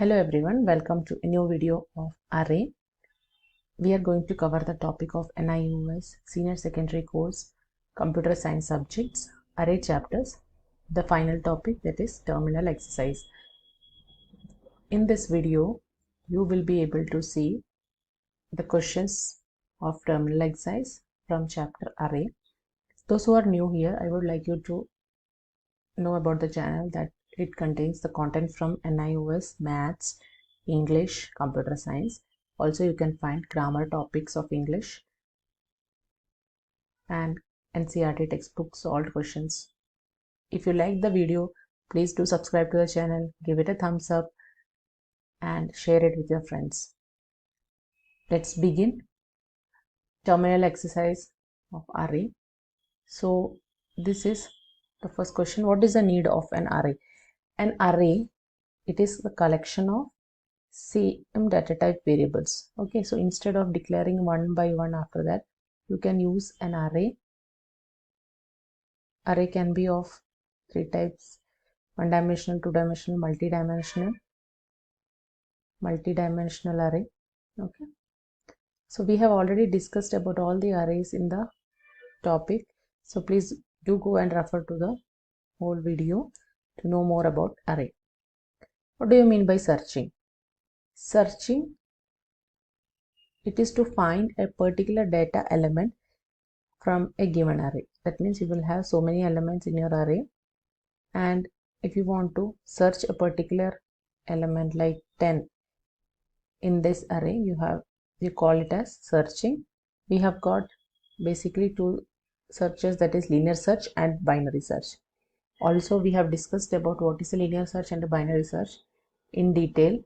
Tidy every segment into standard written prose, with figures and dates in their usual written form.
Hello everyone, welcome to a new video of array. We are going to cover the topic of NIOS Senior Secondary Course Computer Science Subjects Array Chapters, the final topic, that is terminal exercise. In this video, you will be able to see the questions of terminal exercise from chapter array. Those who are new here, I would like you to know about the channel that it contains the content from NIOS, Maths, English, Computer Science. Also, you can find grammar topics of English and NCERT textbook solved questions. If you like the video, please do subscribe to the channel, give it a thumbs up and share it with your friends. Let's begin. Terminal exercise of array. So this is the first question. What is the need of an array? An array, it is the collection of same data type variables. Okay, so instead of declaring one by one after that, you can use an array. Array can be of three types: one-dimensional, two-dimensional, multi-dimensional array. Okay, so we have already discussed about all the arrays in the topic, so please do go and refer to the whole video to know more about array. What do you mean by searching? Searching, it is to find a particular data element from a given array. That means you will have so many elements in your array, and if you want to search a particular element like 10 in this array, you call it as searching. We have got basically two searches, that is linear search and binary search. Also, we have discussed about what is a linear search and a binary search in detail,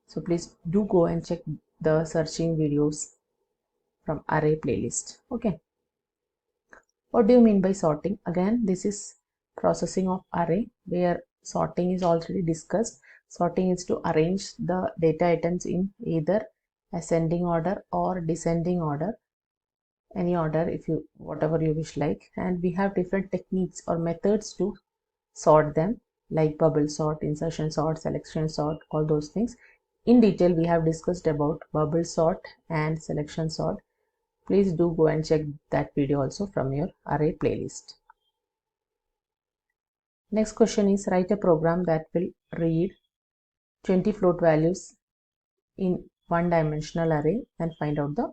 so please do go and check the searching videos from array playlist. Okay, what do you mean by sorting? Again, this is processing of array, where sorting is already discussed. Sorting is to arrange the data items in either ascending order or descending order, any order if you whatever you wish like, and we have different techniques or methods to sort them, like bubble sort, insertion sort, selection sort, all those things. In detail, we have discussed about bubble sort and selection sort. Please do go and check that video also from your array playlist. Next question is, write a program that will read 20 float values in one-dimensional array and find out the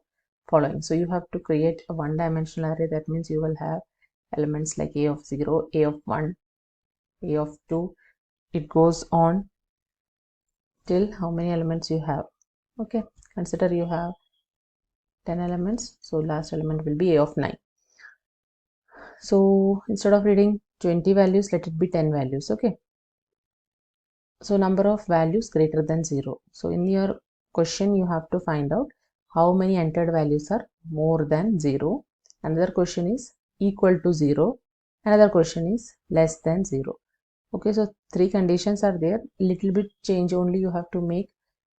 following. So you have to create a one-dimensional array. That means you will have elements like a of 0, a of 1, a of 2. It goes on till how many elements you have. Okay, consider you have 10 elements, so last element will be a of 9. So instead of reading 20 values, let it be 10 values. Okay, so number of values greater than 0. So in your question, you have to find out how many entered values are more than 0. Another question is equal to 0. Another question is less than 0. Okay, so three conditions are there. Little bit change only you have to make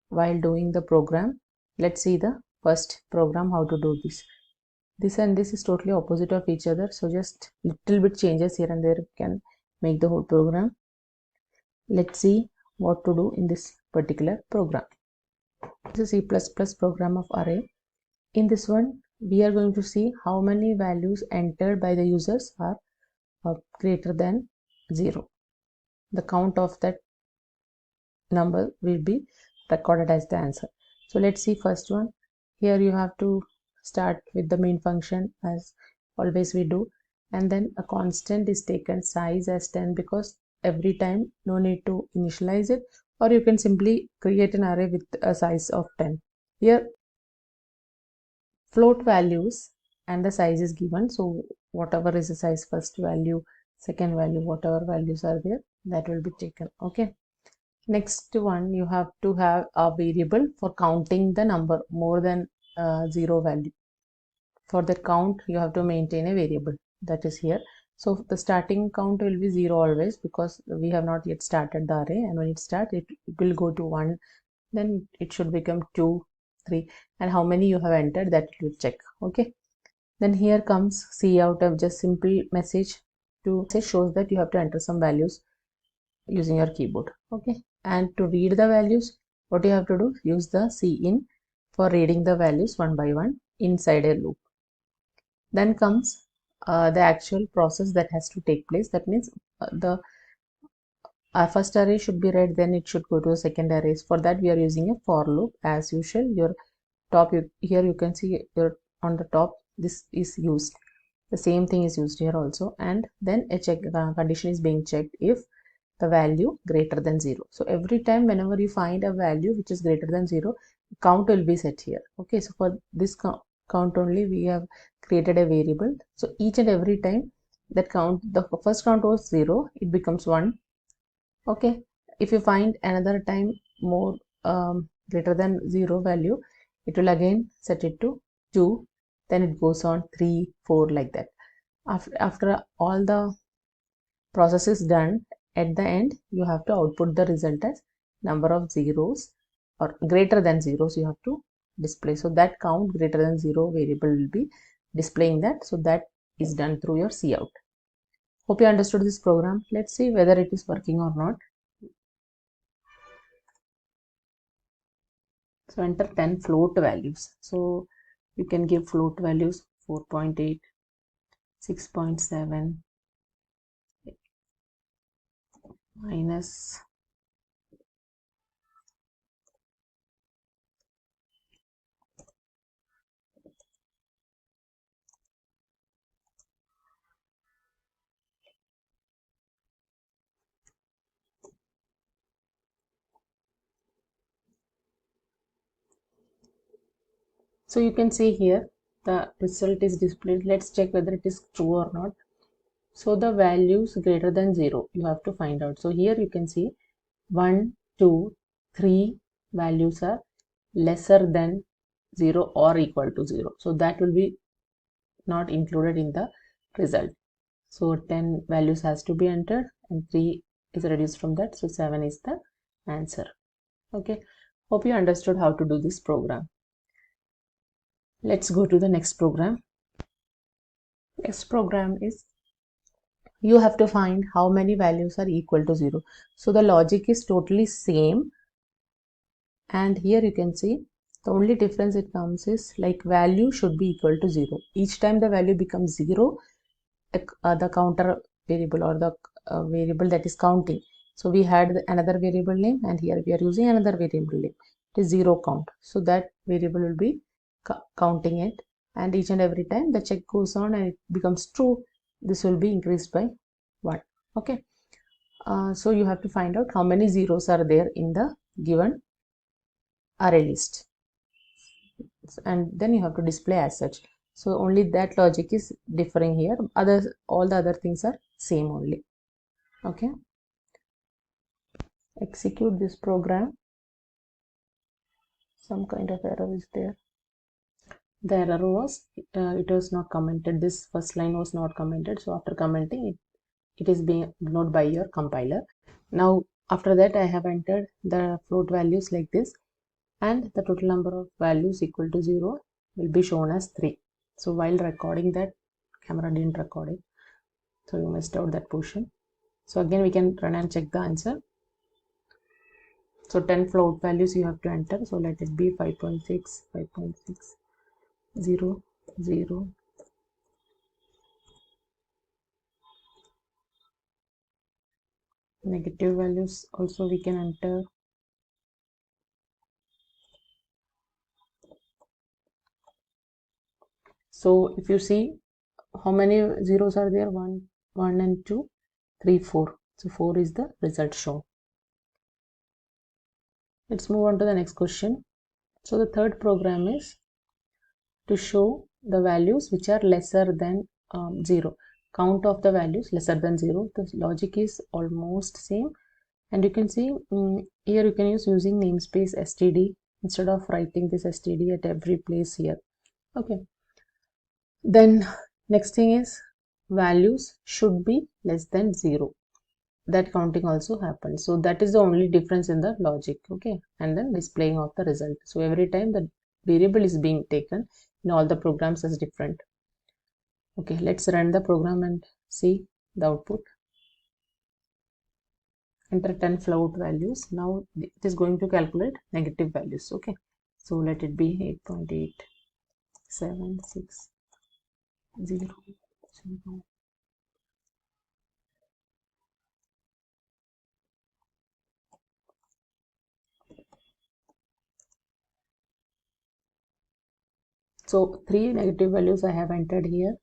while doing the program. Let's see the first program, how to do this. This and this is totally opposite of each other, so just little bit changes here and there can make the whole program. Let's see what to do in this particular program. This is C++ program of array. In this one, we are going to see how many values entered by the users are greater than 0. The count of that number will be recorded as the answer. So let's see first one. Here you have to start with the main function as always we do, and then a constant is taken, size as 10, because every time no need to initialize it, or you can simply create an array with a size of 10. Here float values and the size is given, so whatever is the size, first value, second value, whatever values are there, that will be taken. Okay, next one, you have to have a variable for counting the number more than 0 value. For the count, you have to maintain a variable, that is here. So the starting count will be 0 always, because we have not yet started the array, and when it starts, it will go to 1, then it should become 2, 3, and how many you have entered, that it will check. Okay, then here comes cout of just simple message to say, shows that you have to enter some values using your keyboard. Okay, And to read the values, what you have to do, use the cin for reading the values one by one inside a loop. Then comes the actual process that has to take place. That means the our first array should be read, then it should go to a second array. For that we are using a for loop as usual. Your top, here you can see your on the top, this is used. The same thing is used here also, and then a check condition is being checked if the value greater than 0. So every time whenever you find a value which is greater than 0, count will be set here. Okay, so for this count only we have created a variable. So each and every time that count, the first count was 0, it becomes 1. Okay, if you find another time more greater than 0 value, it will again set it to 2, then it goes on 3, 4, like that. After all the process is done, at the end you have to output the result as number of zeros or greater than zeros you have to display. So that count greater than 0 variable will be displaying that. So that is done through your cout. Hope you understood this program. Let's see whether it is working or not. So enter 10 float values. So you can give float values 4.8, 6.7, minus so you can see here the result is displayed. Let's check whether it is true or not. So the values greater than 0 you have to find out. So here you can see 1, 2, 3 values are lesser than 0 or equal to 0. So that will be not included in the result. So 10 values has to be entered and 3 is reduced from that. So 7 is the answer. Okay, hope you understood how to do this program. Let's go to the next program. Next program is you have to find how many values are equal to 0. So the logic is totally same, and here you can see the only difference it comes is like value should be equal to 0. Each time the value becomes 0, the counter variable or the variable that is counting. So we had another variable name, and here we are using another variable name. It is 0 count. So that variable will be counting it, and each and every time the check goes on and it becomes true, this will be increased by 1. Okay, so you have to find out how many zeros are there in the given array list, and then you have to display as such. So only that logic is differing here. All the other things are same only. Okay, execute this program. Some kind of error is there. The error was it was not commented. This first line was not commented. So after commenting it is being ignored by your compiler. Now after that I have entered the float values like this, and the total number of values equal to 0 will be shown as 3. So while recording that, camera didn't record it, so you missed out that portion. So again we can run and check the answer. So 10 float values you have to enter. So let it be 5.6, 5.6, 0, 0, negative values also we can enter. So if you see how many zeros are there, 1, 1 and 2, 3, 4. So 4 is the result shown. Let's move on to the next question. So the third program is to show the values which are lesser than 0. Count of the values lesser than 0. The logic is almost same, and you can see here you can use using namespace std instead of writing this std at every place here. Okay, then next thing is values should be less than 0. That counting also happens. So that is the only difference in the logic. Okay, and then displaying of the result. So every time the variable is being taken in all the programs is different. Okay, let's run the program and see the output. enter 10 float values. Now it is going to calculate negative values. Okay, so let it be 8.8760. So 3 negative values I have entered here.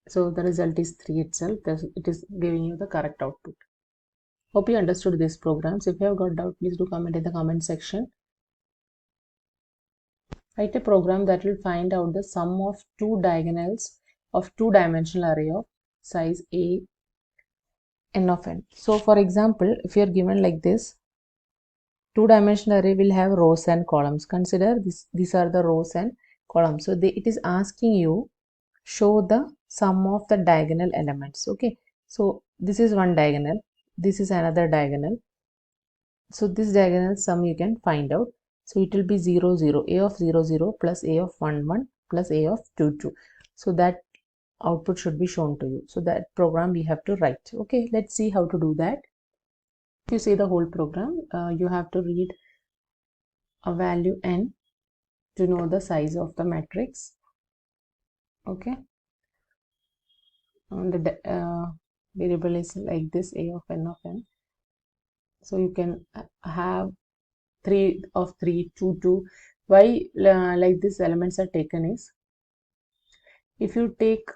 So the result is 3 itself. It is giving you the correct output. Hope you understood these programs. If you have got doubt, please do comment in the comment section. Write a program that will find out the sum of two diagonals of two-dimensional array of size a n of n. So for example, if you are given like this, two-dimensional array will have rows and columns. Consider these are the rows and columns. So it is asking you show the sum of the diagonal elements. Okay, so this is one diagonal, this is another diagonal. So this diagonal sum you can find out. So it will be 0 0, a of 0 0 plus a of 1 1 plus a of 2 2. So that output should be shown to you. So that program we have to write. Okay, let's see how to do that. If you see the whole program, you have to read a value n to know the size of the matrix. Okay, and the variable is like this, a of n of n. So you can have 3 of 3 2 2. Why like these elements are taken is, if you take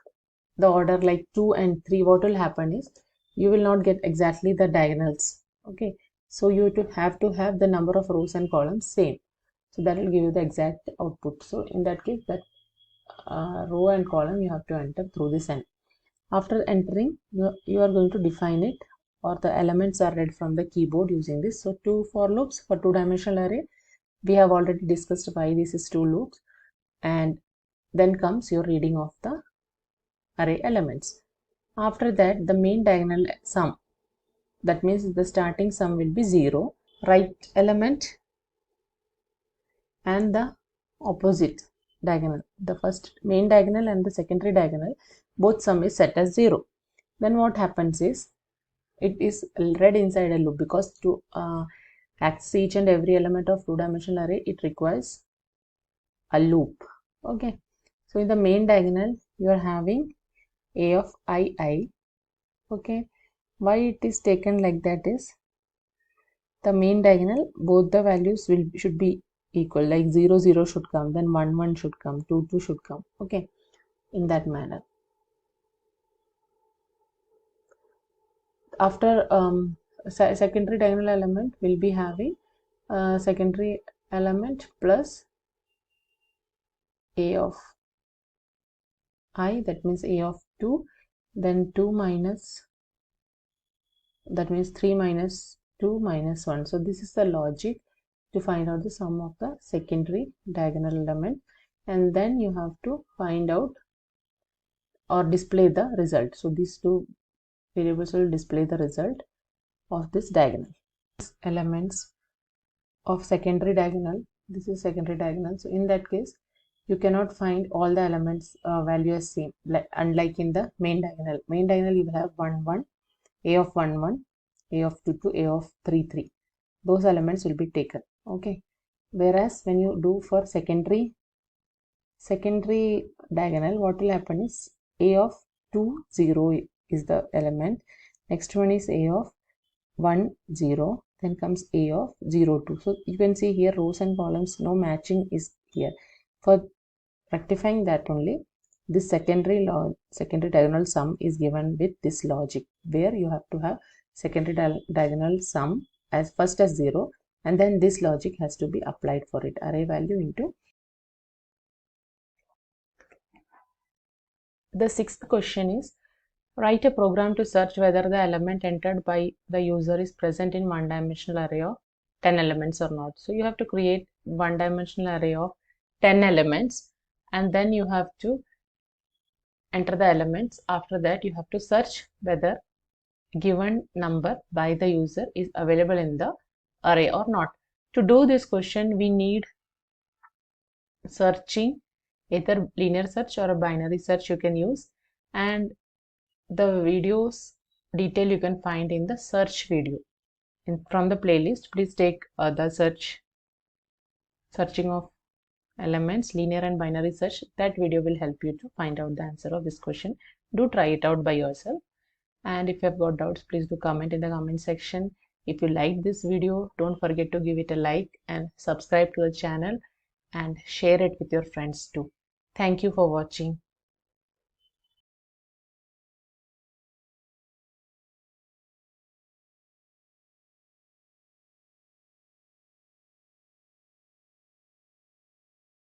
the order like 2 and 3, what will happen is you will not get exactly the diagonals. Okay, so you have to have the number of rows and columns same, so that will give you the exact output. So in that case, that row and column you have to enter through this n. After entering, you are going to define it, or the elements are read from the keyboard using this. So 2 for loops for two-dimensional array. We have already discussed why this is 2 loops, and then comes your reading of the array elements. After that, the main diagonal sum, that means the starting sum will be 0. Right element and the opposite diagonal, the first main diagonal and the secondary diagonal, both sum is set as 0. Then what happens is, it is read inside a loop, because to access each and every element of two-dimensional array, it requires a loop. Okay, so in the main diagonal you are having a of I. Okay, why it is taken like that is, the main diagonal, both the values should be equal, like 0 0 should come, then 1 1 should come, 2 2 should come. Okay, in that manner. After secondary diagonal element will be having secondary element plus a of I, that means a of 2, then 2 minus, that means 3 minus 2 minus 1. So this is the logic to find out the sum of the secondary diagonal element, and then you have to find out or display the result. So these two variables will display the result of this diagonal. Elements of secondary diagonal, this is secondary diagonal, so in that case you cannot find all the elements value as same, unlike in the main diagonal. Main diagonal you will have 1 1, a of 1 1, a of 2 2, a of 3 3. Those elements will be taken. Okay, whereas when you do for secondary diagonal, what will happen is a of 2 0 is the element, next one is a of 1 0, then comes a of 0 2. So you can see here rows and columns, no matching is here. For rectifying that only, this secondary diagonal sum is given with this logic, where you have to have secondary diagonal sum as first as 0, and then this logic has to be applied for it, array value into. The sixth question is, write a program to search whether the element entered by the user is present in one-dimensional array of 10 elements or not. So you have to create one-dimensional array of 10 elements, and then you have to enter the elements. After that, you have to search whether given number by the user is available in the array or not. To do this question, we need searching, either linear search or a binary search you can use, and the videos detail you can find in the search video. From the playlist, please take the searching of elements, linear and binary search. That video will help you to find out the answer of this question. Do try it out by yourself. And if you have got doubts, please do comment in the comment section. If you like this video, don't forget to give it a like and subscribe to the channel and share it with your friends too. Thank you for watching.